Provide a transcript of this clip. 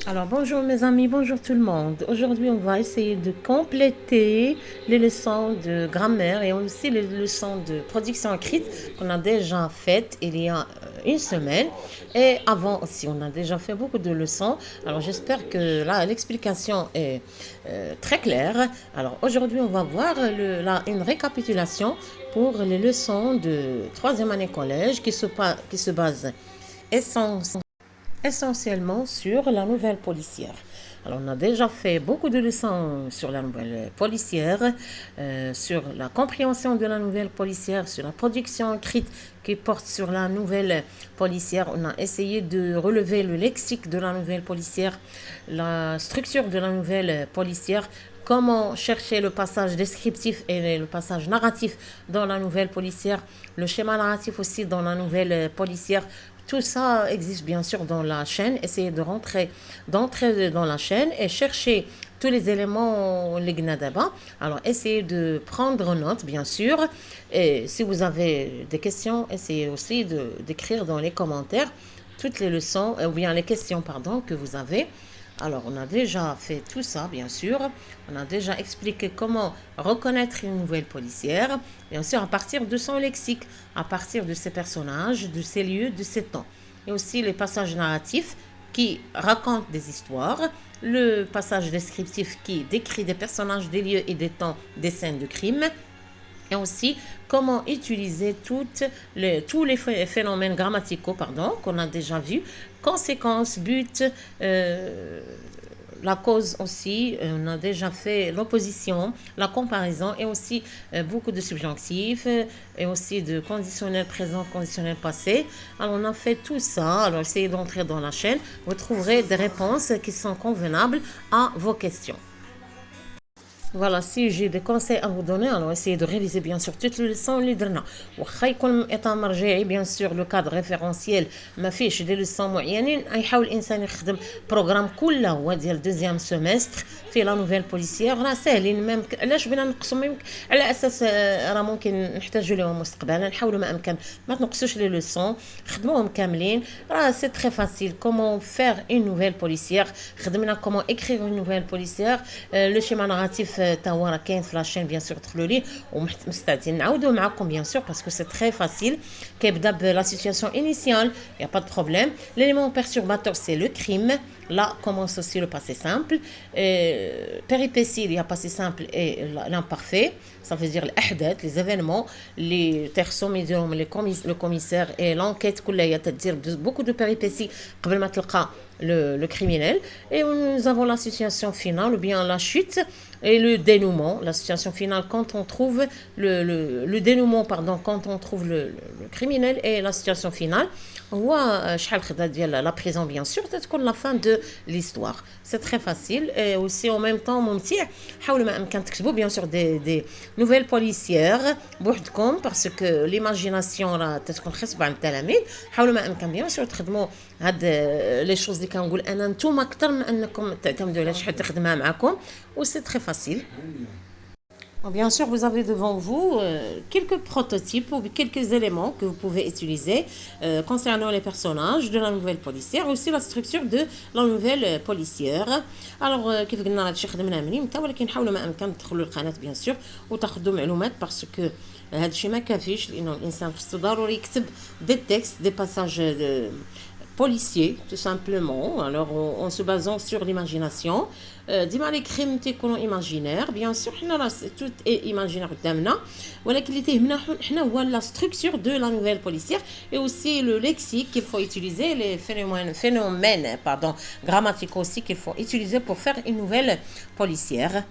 Alors bonjour mes amis, bonjour tout le monde. Aujourd'hui on va essayer de compléter les leçons de grammaire et aussi les leçons de production écrite qu'on a déjà faites il y a une semaine. Et avant aussi on a déjà fait beaucoup de leçons. Alors j'espère que là l'explication est très claire. Alors aujourd'hui on va voir une récapitulation pour les leçons de troisième année collège qui se basent essentiellement sur la nouvelle policière. Alors, on a déjà fait beaucoup de leçons sur la nouvelle policière, sur la compréhension de la nouvelle policière, sur la production écrite qui porte sur la nouvelle policière. On a essayé de relever le lexique de la nouvelle policière, la structure de la nouvelle policière, comment chercher le passage descriptif et le passage narratif dans la nouvelle policière, le schéma narratif aussi dans la nouvelle policière. Tout ça existe bien sûr dans la chaîne. Essayez d'entrer dans la chaîne et chercher tous les éléments les gnadaba. Alors essayez de prendre note bien sûr. Et si vous avez des questions, essayez aussi d'écrire dans les commentaires toutes les leçons, ou bien les questions pardon, que vous avez. Alors, on a déjà fait tout ça, bien sûr. On a déjà expliqué comment reconnaître une nouvelle policière, bien sûr, à partir de son lexique, à partir de ses personnages, de ses lieux, de ses temps. Et aussi les passages narratifs qui racontent des histoires, le passage descriptif qui décrit des personnages, des lieux et des temps des scènes de crime, et aussi comment utiliser tous les phénomènes grammaticaux qu'on a déjà vus, conséquences, but, la cause aussi, on a déjà fait l'opposition, la comparaison et aussi beaucoup de subjonctifs et aussi de conditionnel présent, conditionnel passé. Alors on a fait tout ça, alors essayez d'entrer dans la chaîne, vous trouverez des réponses qui sont convenables à vos questions. Voilà, si j'ai des conseils à vous donner, alors essayez de réaliser bien sûr toutes les leçons اللي درنا. واخا يكون اطار مرجعي bien sûr لو كادر ريفيرونسيال ما فيش دي ليسون معينين، يحاول الانسان يخدم بروغرام كله هو ديال دوزيام سيمستر في لا نوفيل بوليسيير. راه ساهلين، ما علاش بغينا نقصوا على اساس راه ممكن نحتاجوا لهم مستقبلا. نحاولوا ما امكن ما تنقصوش لي ليسون، خدموهم كاملين. راه سي تري فاسيل كومون فير اون نوفيل بوليسيير. خدمنا كومون اكريغ اون نوفيل بوليسيير، لو شيما ناراتيف تا هو راه كاين في لاشين بيان سور، دخلوا ليه ومستعدين نعاودوا معاكم بيان سور باسكو سي تري فاسيل. كيبدا بلا سيتوياسيون انيسيال، يا با دو بروبليم. L'élément perturbateur c'est le crime. Là commence aussi le passé simple. Péripéties, il y a passé simple et l'imparfait. Ça veut dire les événements, les tersomédiums, le commissaire et l'enquête. C'est-à-dire beaucoup de péripéties قبل ما تلقى le criminel. Et nous avons la situation finale ou bien la chute et le dénouement. La situation finale quand on trouve le dénouement, pardon, quand on trouve le criminel, et la situation finale هو شحال خدا ديال la prison bien sûr تتكون la fin de l'histoire. C'est très facile et aussi en même temps ممتع. حاولوا ما امكن تكتبوا bien sûr des nouvelles policières بوحدكم parce que l'imagination راه تتكون خصبه عند التلاميذ. حاولوا ما امكن bien sûr تخدموا هاد لي شوز اللي كنقول انا نتوما اكثر من انكم تعتمدوا على شي حد تخدمها معكم. و c'est très facile. Bien sûr, vous avez devant vous quelques prototypes ou quelques éléments que vous pouvez utiliser concernant les personnages de la nouvelle policière, aussi la structure de la nouvelle policière. Alors, كيف قلنا هادشي خدمناه من يمتى، ولكن حاولوا ما امكن تدخلوا للقناه بيان سور وتاخذوا معلومات باسكو هادشي ما كافيش، لانه الانسان خصو ضروري يكتب دي تكست دي باساج policier tout simplement. Alors en se basant sur l'imagination. ديما les crimes تيكونوا imaginaires bien sûr. حنا راه tout est imaginaire قدامنا، ولكن اللي تهمنا حنا هو la structure de la nouvelle policière et aussi le lexique qu'il faut utiliser, les phénomènes pardon grammaticaux aussi qu'il faut utiliser pour faire une nouvelle policière.